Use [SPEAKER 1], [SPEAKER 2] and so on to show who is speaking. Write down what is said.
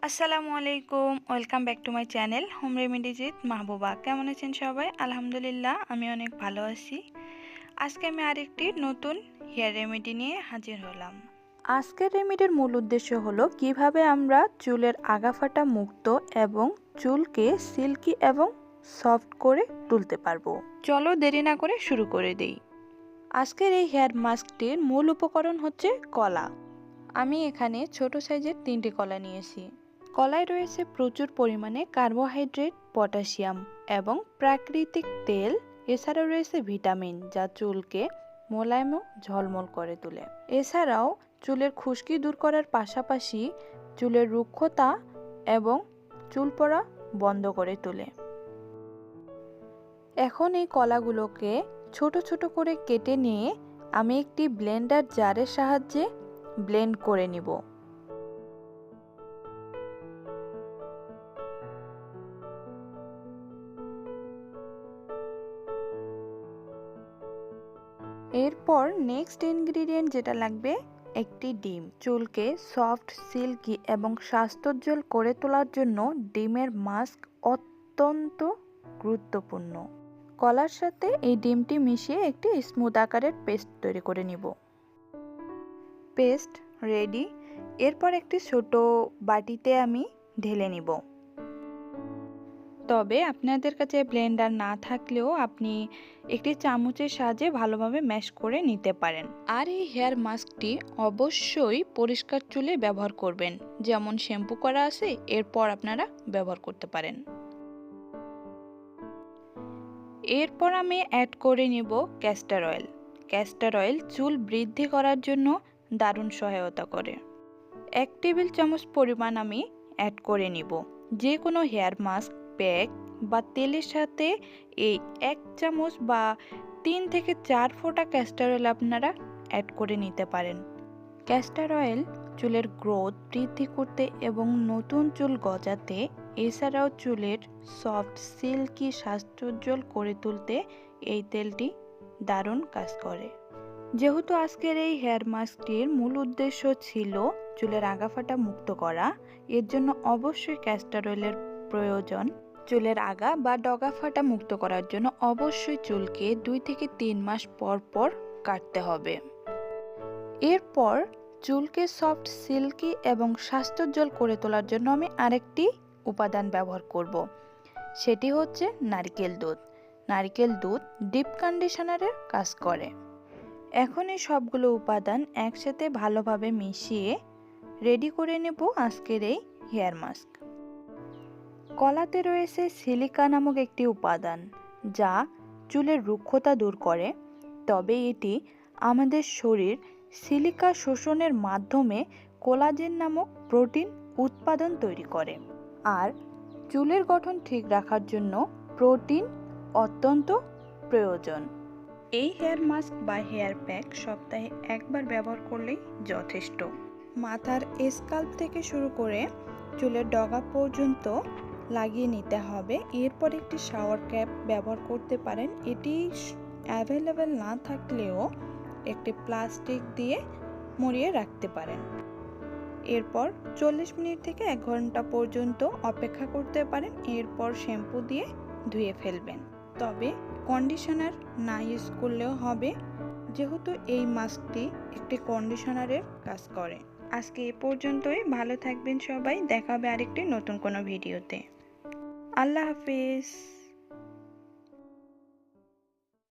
[SPEAKER 1] আসসালামু আলাইকুম, welcome back to my channel home remedies with Mahbuba. কেমন আছেন সবাই? আলহামদুলিল্লাহ, আমি অনেক ভালো আছি। আজকে আমি আরেকটি নতুন হেয়ার রেমেডি নিয়ে হাজির হলাম। আজকের রেমেডির মূল উদ্দেশ্য হলো কিভাবে আমরা চুলের আগাফাটা মুক্ত এবং চুলকে সিল্কি এবং সফট করে তুলতে পারবো। চলো দেরি না করে শুরু করে দেই। আজকের এই হেয়ার মাস্কটির মূল উপকরণ হচ্ছে কলা। আমি এখানে ছোট সাইজের 3টি কলা নিয়েছি। কলায় রয়েছে প্রচুর পরিমাণে কার্বোহাইড্রেট, পটাশিয়াম এবং প্রাকৃতিক তেল। এছাড়াও রয়েছে ভিটামিন, যা চুলকে মোলায়েম ও ঝলমল করে তোলে। এছাড়াও চুলের খুশকি দূর করার পাশাপাশি চুলের রুক্ষতা এবং চুল পড়া বন্ধ করে তোলে। এখন এই কলাগুলোকে ছোট ছোট করে কেটে নিয়ে আমি একটি ব্লেন্ডার জারের সাহায্যে ব্লেন্ড করে নিব। এরপর নেক্সট ইনগ্রিডিয়েন্ট যেটা লাগবে, একটি ডিম। চুলকে সফট, সিল্কি এবং স্বাস্থ্যোজ্জ্বল করে তোলার জন্য ডিমের মাস্ক অত্যন্ত গুরুত্বপূর্ণ। কলার সাথে এই ডিমটি মিশিয়ে একটি স্মুথ আকারের পেস্ট তৈরি করে নিব। Paste ready. এরপর একটি ছোট বাটিতে আমি ঢেলে নিব। তবে আপনাদের কাছে ব্লেন্ডার না থাকলেও আপনি একটি চামচের সাহায্যে ভালোভাবে ম্যাশ করে নিতে পারেন। আর এই হেয়ার মাস্কটি অবশ্যই পরিষ্কার চুলে ব্যবহার করবেন, যেমন শ্যাম্পু করা আছে এরপর আপনারা ব্যবহার করতে পারেন। এরপর আমি অ্যাড করে নিব ক্যাস্টর অয়েল। ক্যাস্টর অয়েল চুল বৃদ্ধি করার জন্য দারুণ সহায়তা করে। 1 টেবিল চামচ পরিমাণ আমি অ্যাড করে নিব। যে কোনো হেয়ার মাস্ক, প্যাক বা তেলের সাথে এই 1 চামচ বা 3 থেকে 4 ফোঁটা ক্যাস্টর অয়েল আপনারা অ্যাড করে নিতে পারেন। ক্যাস্টর অয়েল চুলের গ্রোথ বৃদ্ধি করতে এবং নতুন চুল গজাতে, এছাড়াও চুলের সফট, সিল্কি, স্বাস্থ্যোজ্জ্বল করে তুলতে এই তেলটি দারুণ কাজ করে। যেহেতু আজকের এই হেয়ার মাস্কটির মূল উদ্দেশ্য ছিল চুলের আগাফাটা মুক্ত করা, এর জন্য অবশ্যই ক্যাস্টর অয়েলের প্রয়োজন। চুলের আগা বা ডগা ফাটা মুক্ত করার জন্য অবশ্যই চুলকে 2 থেকে 3 মাস পর পর কাটতে হবে। এরপর চুলকে সফট, সিল্কি এবং স্বাস্থ্যোজ্জ্বল করে তোলার জন্য আমি আরেকটি উপাদান ব্যবহার করব। সেটি হচ্ছে নারকেল দুধ। নারকেল দুধ ডিপ কন্ডিশনারের কাজ করে। এখন এই সবগুলো উপাদান একসাথে ভালোভাবে মিশিয়ে রেডি করে নেব আজকের এই হেয়ার মাস্ক। কলাতে রয়েছে সিলিকা নামক একটি উপাদান, যা চুলের রুক্ষতা দূর করে। তবে এটি আমাদের শরীর সিলিকা শোষণের মাধ্যমে কোলাজেন নামক প্রোটিন উৎপাদন তৈরি করে। আর চুলের গঠন ঠিক রাখার জন্য প্রোটিন অত্যন্ত প্রয়োজন। এই হেয়ার মাস্ক বা হেয়ার প্যাক সপ্তাহে একবার ব্যবহার করলেই যথেষ্ট। মাথার স্কাল্প থেকে শুরু করে চুলের ডগা পর্যন্ত লাগিয়ে নিতে হবে। এরপর একটি শাওয়ার ক্যাপ ব্যবহার করতে পারেন। এটি অ্যাভেলেবেল না থাকলেও একটি প্লাস্টিক দিয়ে মুড়িয়ে রাখতে পারেন। এরপর 40 মিনিট থেকে 1 ঘন্টা পর্যন্ত অপেক্ষা করতে পারেন। এরপর শ্যাম্পু দিয়ে ধুয়ে ফেলবেন। তবে কন্ডিশনার না ইউজ করলেও হবে, যেহেতু এই মাস্কটি একটি কন্ডিশনারের কাজ করে। আজকে এ পর্যন্তই। ভালো থাকবেন সবাই। দেখা হবে আরেকটি নতুন কোনো ভিডিওতে। আল্লাহ হাফেজ।